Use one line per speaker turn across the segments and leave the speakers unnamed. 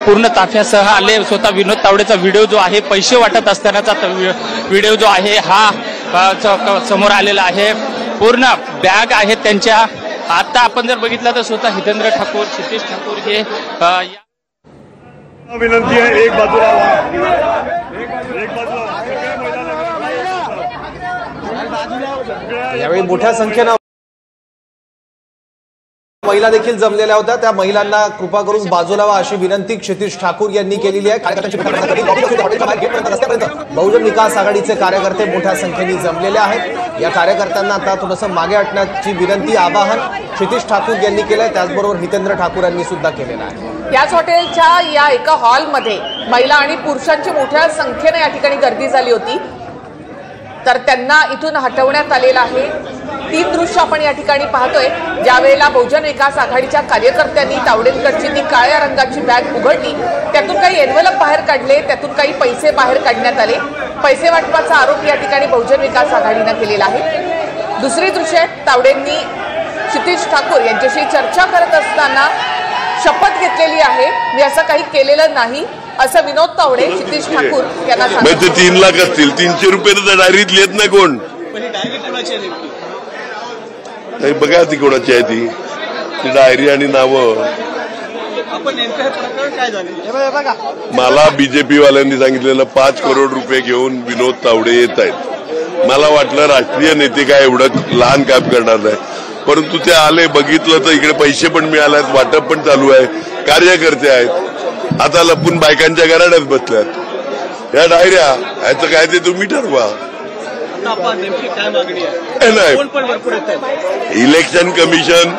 पूर्ण ताफ्यासह आले। स्वतः विनोद तावडेचा व्हिडिओ जो आहे, पैसे वाटत असतानाचा व्हिडिओ जो आहे हा समोर आलेला आहे। पूर्ण बॅग आहेत त्यांच्या। आता आपण जर बघितलं तर स्वतः हितेंद्र ठाकूर, क्षितिज ठाकूर हे
विनंती आहे एक बाजूला
यावेळी मोठ्या संख्येनं महिला देखील जमलेल्या होत्या। त्या महिलांना कृपा करून बाजूला व्हा अशी विनंती क्षितिज ठाकूर यांनी केलेली आहे। बहुजन विकास आघाडीचे कार्यकर्ते मोठ्या संख्येने जमलेले आहेत। या कार्यकर्त्यांना आता थोडंसं मागे हटण्याची विनंती, आवाहन क्षितिज ठाकूर यांनी केलंय। त्याचबरोबर हितेंद्र ठाकूर यांनी सुद्धा केलेलं आहे।
याच हॉटेलच्या या एका हॉलमध्ये महिला आणि पुरुषांची मोठ्या संख्येने या ठिकाणी गर्दी झाली होती, तर त्यांना इथून हटवण्यात आलेलं आहे। 3 दृश्य आपण या ठिकाणी पाहतोय। ज्यावेळेला बहुजन विकास आघाडीच्या कार्यकर्त्यांनी तावडेंकडची ती काळ्या रंगाची बॅग उघडली, त्यातून काही एन्व्हलप बाहेर काढले, त्यातून काही पैसे बाहेर काढण्यात आले। पैसे वाटपाचा आरोप या ठिकाणी बहुजन विकास आघाडीनं केलेला आहे। दुसरी दृश्य तावडेंनी क्षितिज ठाकूर यांच्याशी चर्चा करत असताना शपथ घेतलेली आहे, मी असं काही केलेलं नाही असं विनोद तावडे क्षितिज ठाकूर यांना सांगितलं।
3 लाख असतील, 300 रुपये तर डायरीत लिहित नाही कोण। बघा ती कोणाची आहे ती डायरी आणि नावं। मला बीजेपी वाल्यांनी सांगितलेलं 5 करोड रुपये घेऊन विनोद तावडे येत आहेत। मला वाटलं राष्ट्रीय नेते काय एवढं लहान काम करणार नाही, परंतु ते आले, बघितलं तर इकडे पैसे पण मिळालेत, वाटप पण चालू आहे, कार्यकर्ते आहेत। आता लपून बायकांच्या घराण्यात बसल्यात। या डायऱ्या याचं काय ते तुम्ही ठरवा। इलेक्शन कमिशन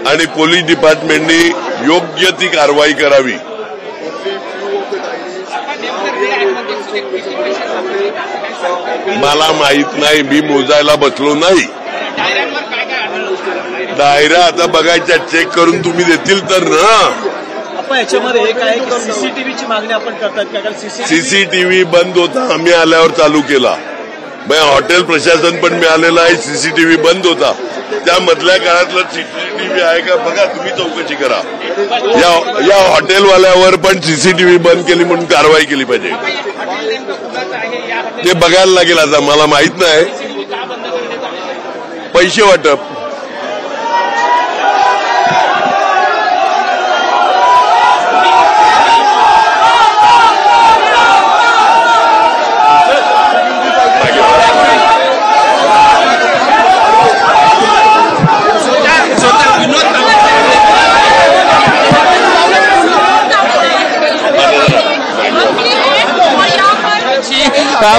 आणि पोलीस डिपार्टमेंटनी योग्य ती कारवाई करावी। मला माहित नाही, मी मोजायला बसलो नाही। डायऱ्या आता बघायच्या, चेक करून तुम्ही देतील तर ना।
याच्यामध्ये एक आहे की सीसीटीव्हीची मागणी आपण करतात।
सीसीटीव्ही बंद होता, आम्ही आल्यावर चालू केला। हॉटेल प्रशासन पण मिळालेलं आहे, सीसीटीव्ही बंद होता। त्या मधल्या काळातलं सीसीटीव्ही आहे का बघा, तुम्ही चौकशी करा। या हॉटेलवाल्यावर पण सीसीटीव्ही बंद केली म्हणून कारवाई केली पाहिजे। ते बघायला लागेल, आता मला माहित नाही। पैसे वाटप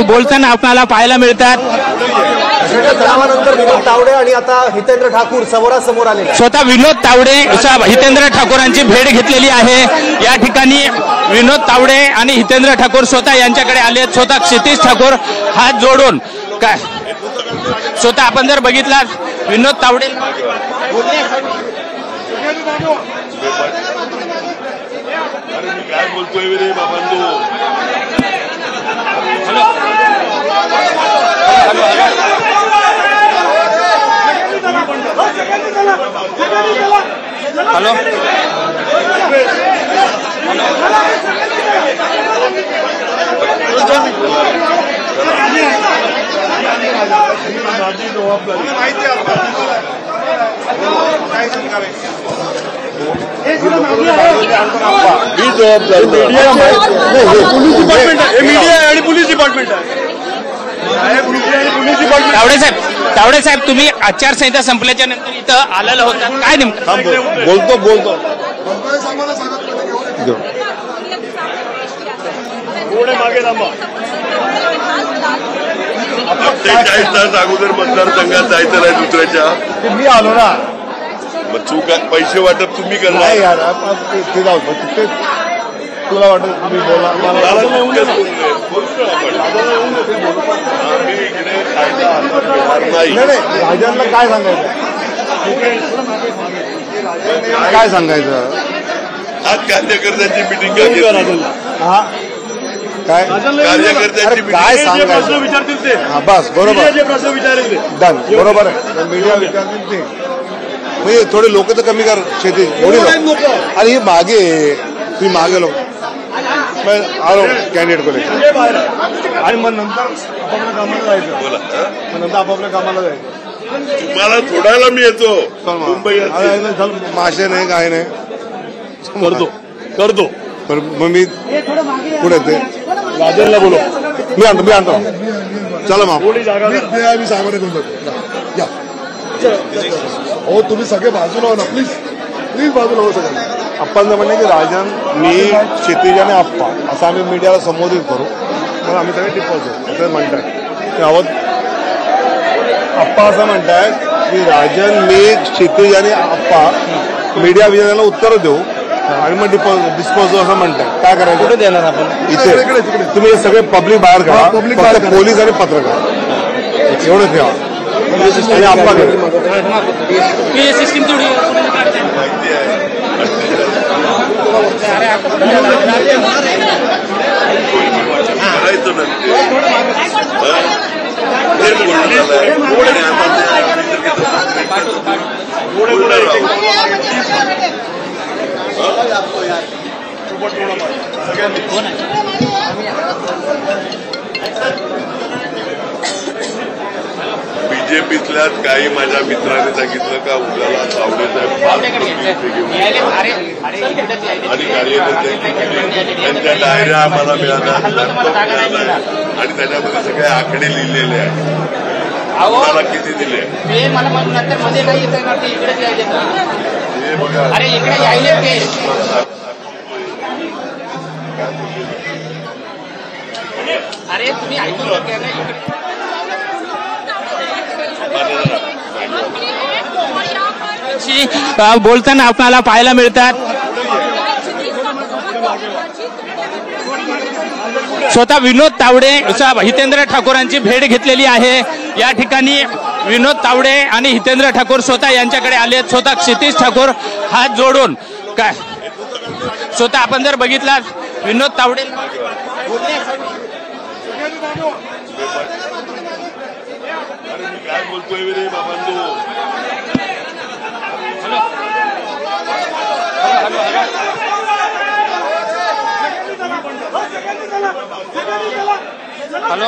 बोलताना आपल्याला पाहायला मिळतात।
तणावानंतर विनोद तावडे आणि आता हितेंद्र ठाकूर समोरासमोर आले।
स्वतः विनोद तावडे हितेंद्र ठाकूरांची भेट घेतलेली आहे। या ठिकाणी विनोद तावडे आणि हितेंद्र ठाकूर स्वतः यांच्याकडे आले। स्वतः क्षितिज ठाकूर हात जोडून काय स्वतः आपण जर बघितला विनोद तावडे
काय बोलतोय रे बाबांनो।
हॅलो
पोलीस डिपार्टमेंट आहे।
तावडे साहेब तुम्ही आचारसंहिता संपल्याच्या नंतर इथं आलेलं होतं, काय नेमकं
बोलतो पुढे मागे थांबा। 48 तास अगोदर मतदारसंघात जायचं नाही दुसऱ्याच्या।
मी आलो ना,
मग चूक पैसे वाटप तुम्ही करणार
यार। ते जाऊ तिथे तुला वाटत तुम्ही बोला नाही। भाजपला काय सांगायचं, काय सांगायचं?
आज कार्यकर्त्यांची मिटिंग
हा काय
कार्यकर्त्यांची
काय सांगायचं
विचारतील ते।
हा बस बरोबर,
प्रश्न विचारले
डन, बरोबर आहे। मीडिया विचारतील ते, म्हणजे थोडे लोक तर कमी कर शेती। अरे हे मागे तुम्ही मागे लोक मैं आ रहा हूँ कैंडिडेट को लेकर आणि मग नंतर आपापल्या कामाला जायचं.
बोला.
मग नंतर आपापल्या कामाला जायचं.
तुम्हाला थोड्याला मी येतो मुंबई
मासे नाही काय नाही
करतो
पण मग मी पुढे ते
राजनला बोलो.
मी आणतो चला मग मी सामान्य करून जातो. या हो तुम्ही सगळे बाजूला हो ना प्लीज बाजूला हो सगळे. आप्पांचं म्हणणं की राजन मी क्षितिज आणि आप्पा असं आम्ही मीडियाला संबोधित करू मग आम्ही सगळे टिपवतो असं म्हणताय. त्यावर आप्पा असं म्हणतायत की राजन मी क्षितिज आणि आप्पा मीडिया विजयाला उत्तर देऊ आणि मग डिस्पोज असं म्हणताय. काय करायचं कुठे देणार आपण इथे तुम्ही हे सगळे पब्लिक बाहेर करा. फक्त पोलीस आणि पत्रकार एवढं ठेवा आणि आप्पा
सिस्टीम थोडी
करायचं ना बीजेपीतल्याच काही माझ्या मित्रांनी सांगितलं का उद्याला तावडेचा आणि कार्यकर्ते त्यांच्या डायऱ्या आम्हाला मिळाल्या आणि त्याच्यामध्ये सगळे आकडे लिहिलेले आहेत. आम्हाला किती दिले हे बघा.
अरे तुम्ही ऐकून बोलताना आपल्याला पाहायला मिळतात. स्वतः विनोद तावडे हितेंद्र ठाकूरांची भेट घेतलेली आहे. या ठिकाणी विनोद तावडे आणि हितेंद्र ठाकूर स्वतः यांच्याकडे आले. स्वतः क्षितिज ठाकूर हात जोडून काय स्वतः आपण जर बघितला विनोद तावडे
काय बोलतोय रे बाबांनो.
हॅलो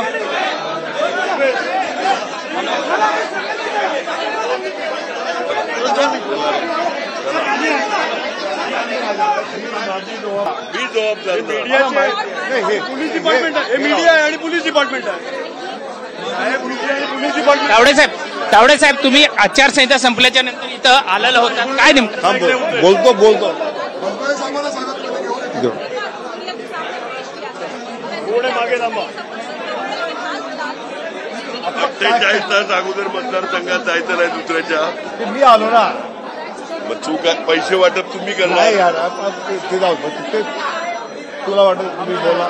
मी जबाबदार
पोलीस डिपार्टमेंट आहे. मीडिया आहे आणि पोलीस डिपार्टमेंट आहे.
तावडे साहेब तुम्ही आचारसंहिता संपल्याच्या नंतर इथं आलेलं होतं काय नेमकं
बोलतो
पुढे मागे थांबा.
48 तास अगोदर मतदारसंघात जायचं नाही दुसऱ्याच्या.
मी आलो ना
मग चूक पैसे वाटप तुम्ही करणार.
नाही यार ते जाऊ ते तुला वाटत तुम्ही बोला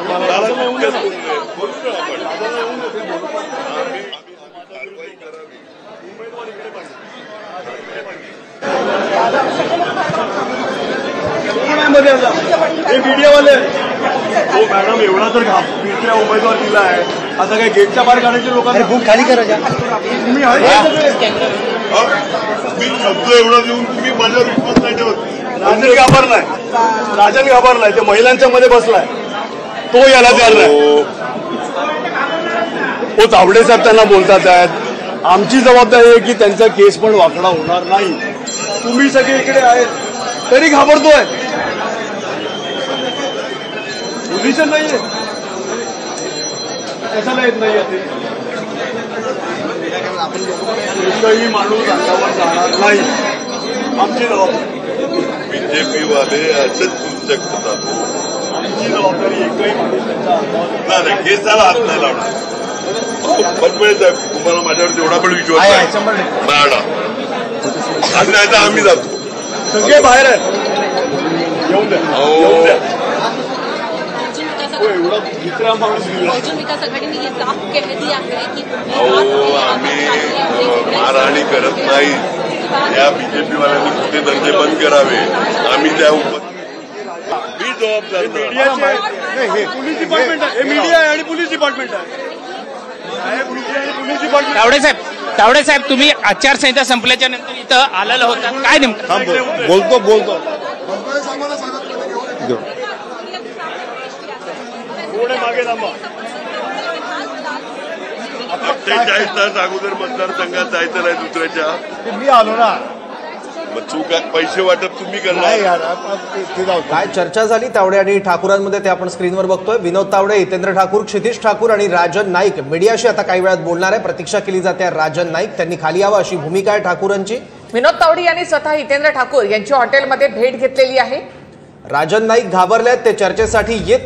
हे मीडियावाले हो मॅडम एवढा तर दुसऱ्या उमेदवार दिला आहे. आता काय गेटच्या बाहेर काढायचे लोकांना बुक खाली करायच्या तुम्ही
मी शब्द एवढा देऊन तुम्ही माझ्यावर विश्वास नाही ठेवत.
राजन घाबरलाय. ते महिलांच्या मध्ये बसलाय तो याला तयार नाही. हो तावडे साहेब त्यांना बोलतात आहेत. आमची जबाबदारी आहे की त्यांचा केस पण वाकडा होणार नाही. तुम्ही सगळे इकडे आहेत तरी घाबरतोय. पोझिशन नाहीये कशाला येत नाहीये ते एकही माणूस अंगावर जाणार नाही. आमची जबाबदारी.
बीजेपी वाले असंच तुमच्या करतात.
आमची जबाबदारी एकही माणूस त्यांचा अंगावर
नाही केसाला हात नाही लावणार. पनवेल साहेब तुम्हाला माझ्यावर तेवढा पण विश्वास नाही. आज नाही तर आम्ही जातो.
सगळे बाहेर आहेत. येऊन द्या. एवढा दुसरा माणूस
विकास आघाडीने ये साफ कह दिया है की
आम्ही मारहाणी करत नाही. या बीजेपी वाल्यांनी कुठे धंदे बंद करावे. आम्ही त्या मी जबाबदार.
पोलीस डिपार्टमेंट आहे. मीडिया आहे आणि पोलीस डिपार्टमेंट आहे.
तावडे साहेब तुम्ही आचारसंहिता संपल्याच्या नंतर इथं आलेलं होतं काय नेमकं
बोलतो
थोडे मागे थांबा.
48 तास अगोदर मतदारसंघात जायचं नाही दुसऱ्याच्या.
मी आलो ना.
मग चूक पैसे वाटप तुम्ही करणार.
नाही यार, ते जाऊ.
काय चर्चा झाली तावडे आणि ठाकूरांमध्ये ते आपण स्क्रीनवर बघतोय. विनोद तावडे, हितेंद्र ठाकूर, क्षितिज ठाकूर आणि राजन नाईक मीडियाशी आता काही वेळात बोलणार आहे. प्रतीक्षा केली जाते राजन नाईक, त्यांनी खाली यावं अशी भूमिका आहे ठाकूरांची.
विनोद तावडे यांनी स्वतः हितेंद्र ठाकूर यांची हॉटेलमध्ये भेट घेतलेली आहे.
राजन नाईक घाबरलेत, ते चर्चेसाठी येत